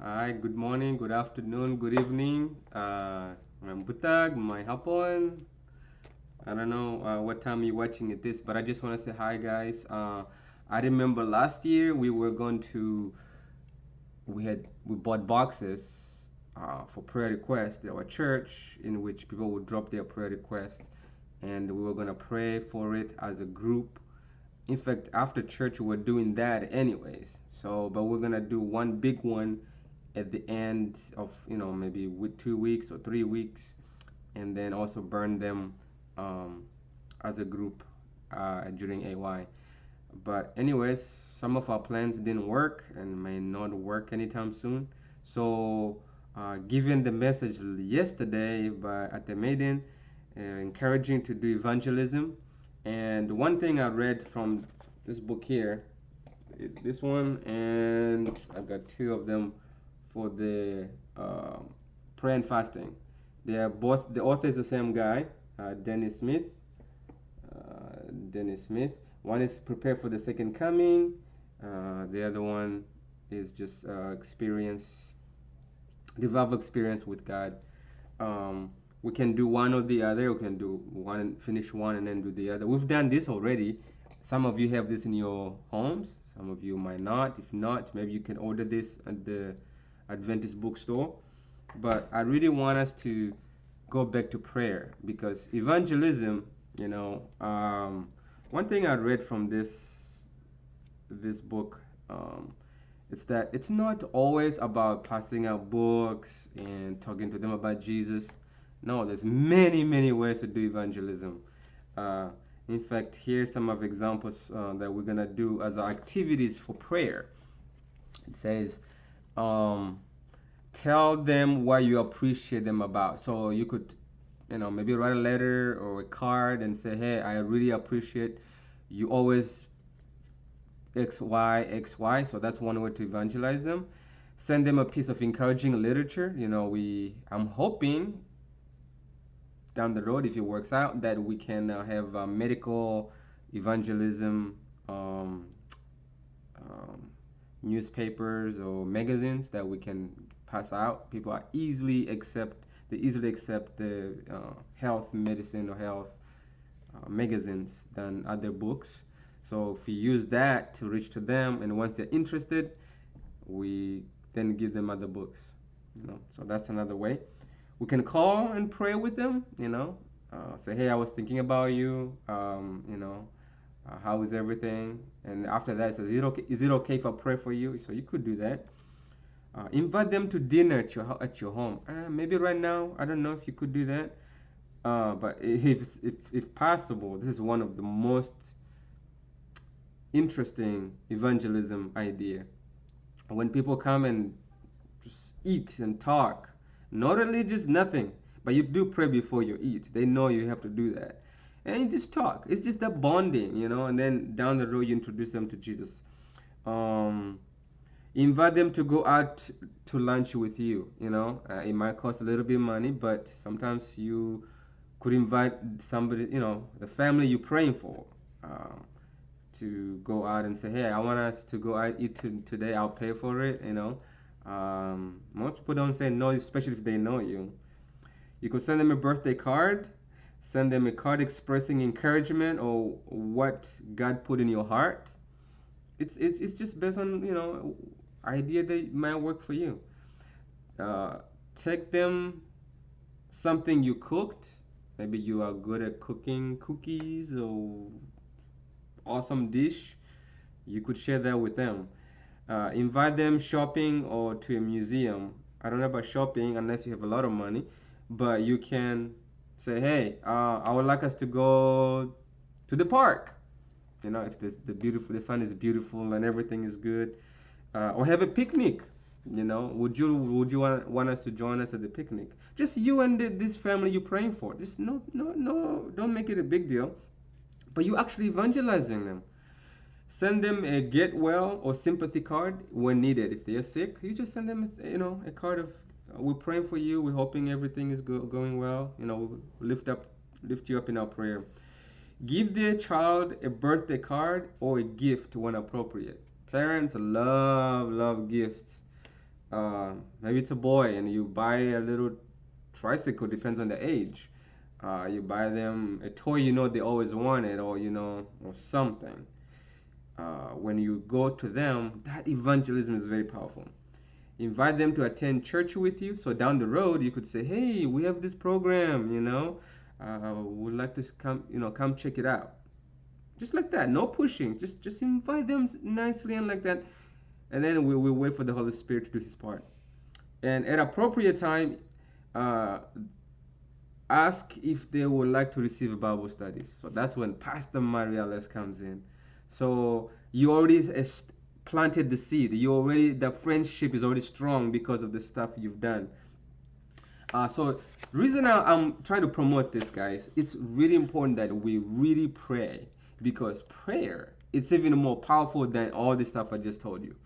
Hi, good morning, good afternoon, good evening. May butag, may hapon. I don't know what time you're watching it this, but I just want to say hi, guys. I remember last year we were going to we bought boxes for prayer requests at our church, in which people would drop their prayer requests, and we were gonna pray for it as a group. In fact, after church, we're doing that anyways. So, but we're gonna do one big one at the end of maybe with 2 weeks or 3 weeks, and then also burn them um, as a group during AY. But anyways, some of our plans didn't work and may not work anytime soon. So, given the message yesterday by at the maiden, encouraging to do evangelism, and one thing I read from this book here, this one, and I got two of them for the prayer and fasting. They are both the author is the same guy, Dennis Smith. Dennis Smith. One is prepare for the second coming. The other one is just develop experience with God. Um, we can do one or the other. We can do one and finish one and then do the other. We've done this already. Some of you have this in your homes. Some of you might not. If not, maybe you can order this at the Adventist bookstore. But I really want us to go back to prayer because evangelism, one thing I read from this book, it's that it's not always about passing out books and talking to them about Jesus. No, there's many ways to do evangelism. Uh, in fact, here's some of examples that we're gonna do as our activities for prayer. It says, um, tell them what you appreciate them about. So you could, maybe write a letter or a card and say, hey, I really appreciate you always XY. So that's one way to evangelize them. Send them a piece of encouraging literature. I'm hoping down the road, if it works out, that we can have medical evangelism um, um, newspapers or magazines that we can pass out. People are easily accept the health medicine or health magazines than other books. So if we use that to reach to them, and once they're interested, we then give them other books. So that's another way. We can call and pray with them. Say, hey, I was thinking about you. How is everything? And after that, it says, is it okay if I pray for you? So you could do that. Invite them to dinner at your home. Maybe right now, I don't know if you could do that. But if possible, this is one of the most interesting evangelism idea. When people come and just eat and talk, not religious, nothing, but you do pray before you eat. They know you have to do that. And you just talk. It's just that bonding, and then down the road you introduce them to Jesus. Um, Invite them to go out to lunch with you. It might cost a little bit of money, but sometimes you could invite somebody, the family you're praying for, to go out and say, hey, I want us to go out eat today. I'll pay for it. Most people don't say no, especially if they know you. You could send them a birthday card, send them a card expressing encouragement or what God put in your heart. It's just based on idea that might work for you. Uh, Take them something you cooked. Maybe you are good at cooking cookies or awesome dish. You could share that with them. Invite them shopping or to a museum. I don't know about shopping unless you have a lot of money, but you can say, hey, I would like us to go to the park. If the sun is beautiful and everything is good, or have a picnic. Would you want us to join us at the picnic? Just you and this family you're praying for. Just no, don't make it a big deal. But you actually evangelizing them. Send them a get well or sympathy card when needed. If they are sick, you just send them a card of we're praying for you. We're hoping everything is going well. We'll lift you up in our prayer. Give their child a birthday card or a gift when appropriate. Parents love gifts. maybe it's a boy and you buy a little tricycle, depends on the age. You buy them a toy you know they always wanted, or or something. When you go to them, that evangelism is very powerful. Invite them to attend church with you. So down the road, you could say, "Hey, we have this program. Would like to come. Come check it out." Just like that, no pushing. Just invite them nicely and like that, and then we will wait for the Holy Spirit to do His part. And at appropriate time, uh, ask if they would like to receive Bible studies. So that's when Pastor Mariales comes in. So you already planted the seed. The friendship is already strong because of the stuff you've done. So reason I'm trying to promote this, guys, it's really important that we really pray, because prayer, it's even more powerful than all the stuff I just told you.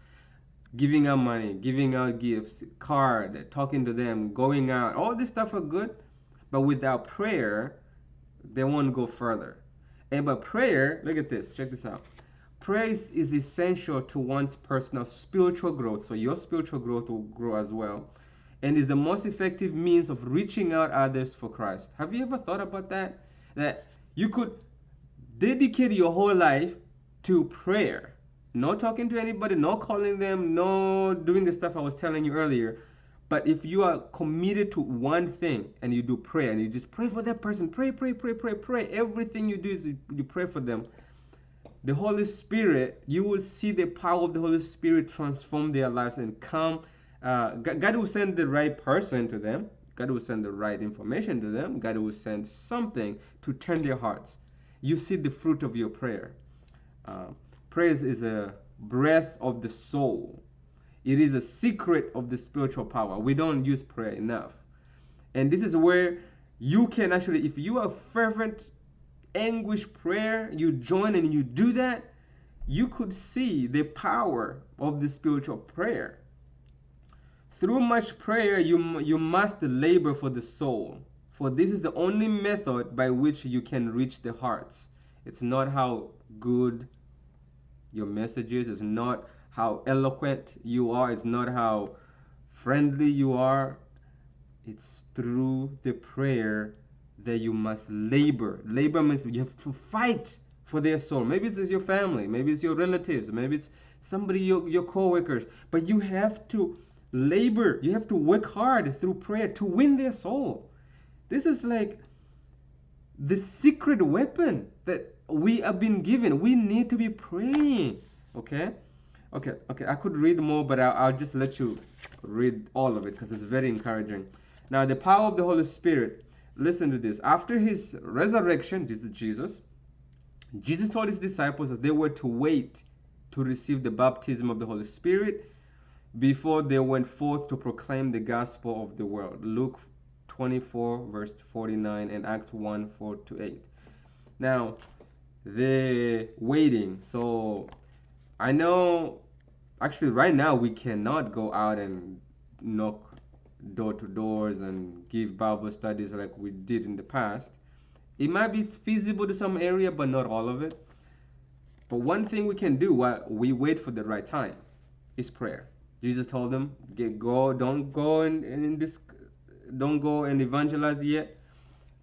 Giving out money, giving out gifts, card, talking to them, going out, all this stuff are good, but without prayer, they won't go further. And but prayer, look at this, check this out. Prayer is essential to one's personal spiritual growth, so your spiritual growth will grow as well, and is the most effective means of reaching out others for Christ. Have you ever thought about that? That you could dedicate your whole life to prayer. No talking to anybody, no calling them, no doing the stuff I was telling you earlier. But if you are committed to one thing and you do prayer and you just pray for that person, pray, pray, pray, pray, pray. Everything you do is you pray for them. The Holy Spirit, you will see the power of the Holy Spirit transform their lives and come. God will send the right person to them. God will send the right information to them. God will send something to turn their hearts. You see the fruit of your prayer. Praise is a breath of the soul. It is a secret of the spiritual power. We don't use prayer enough. And this is where you can actually, if you are fervent, anguish prayer, you join and you do that, you could see the power of the spiritual prayer. Through much prayer, you must labor for the soul, for this is the only method by which you can reach the hearts. It's not how good your message is, it's not how eloquent you are, it's not how friendly you are. It's through the prayer that you must labor. Labor means you have to fight for their soul. Maybe it's your family, maybe it's your relatives, maybe it's somebody, your co-workers, but you have to labor, you have to work hard through prayer to win their soul. This is like the secret weapon that we have been given. We need to be praying. Okay. I could read more, but I'll just let you read all of it because it's very encouraging. Now, the power of the Holy Spirit. Listen to this. After his resurrection, this is Jesus told his disciples that they were to wait to receive the baptism of the Holy Spirit before they went forth to proclaim the gospel of the world. Luke 24, verse 49, and Acts 1, 4-8. Now, the waiting. So, I know, actually, right now we cannot go out and knock door to doors and give Bible studies like we did in the past. It might be feasible to some area, but not all of it. But one thing we can do while we wait for the right time is prayer. Jesus told them, don't go and evangelize yet.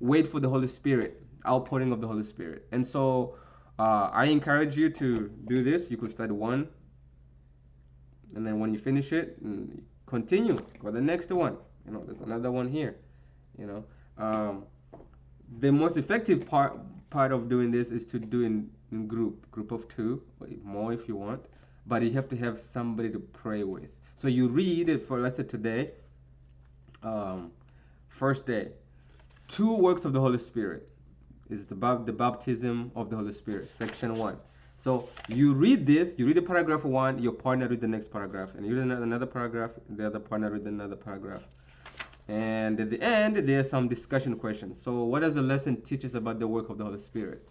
Wait for the Holy Spirit, outpouring of the Holy Spirit. And so I encourage you to do this. You could start one, and then when you finish it, continue. Go the next one. There's another one here. The most effective part of doing this is to do in group of two, or more if you want. But you have to have somebody to pray with. So you read it for, let's say today, first day, 2 works of the Holy Spirit is the baptism of the Holy Spirit, section 1. So you read this, you read the paragraph 1, your partner read the next paragraph, and you read another paragraph, the other partner read another paragraph. And at the end, there's some discussion questions. So what does the lesson teach us about the work of the Holy Spirit?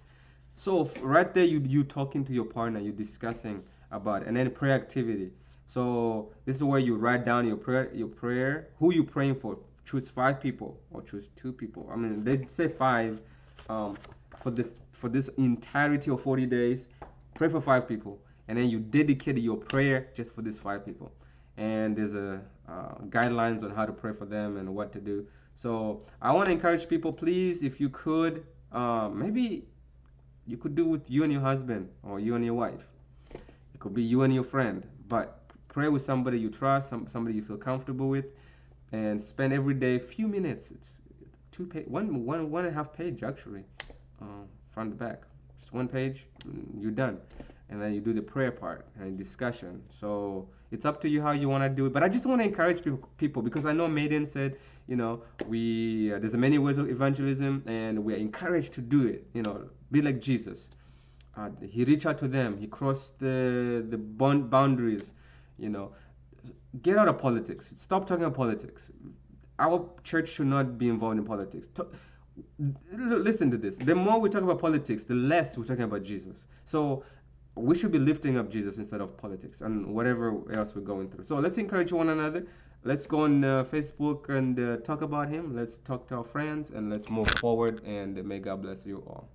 So right there, you talking to your partner, you discussing about it. And then prayer activity. So this is where you write down your prayer, who you praying for. Choose 5 people or choose 2 people. I mean, they say 5 for this entirety of 40 days. Pray for 5 people, and then you dedicate your prayer just for these 5 people. and there's a guidelines on how to pray for them and what to do. So I want to encourage people, please, if you could, maybe you could do with you and your husband or you and your wife. It could be you and your friend, but pray with somebody you trust, somebody you feel comfortable with, and spend every day a few minutes. It's one and a half page actually, front to back, just one page, you're done, and then you do the prayer part and discussion. So it's up to you how you want to do it. But I just want to encourage people because I know Maiden said, we there's many ways of evangelism, and we're encouraged to do it. Be like Jesus. He reached out to them. He crossed the boundaries. You know, get out of politics. Stop talking about politics. Our church should not be involved in politics. Listen to this. The more we talk about politics, the less we're talking about Jesus. So we should be lifting up Jesus instead of politics and whatever else we're going through. So let's encourage one another. Let's go on Facebook and talk about him. Let's talk to our friends and let's move forward. And may God bless you all.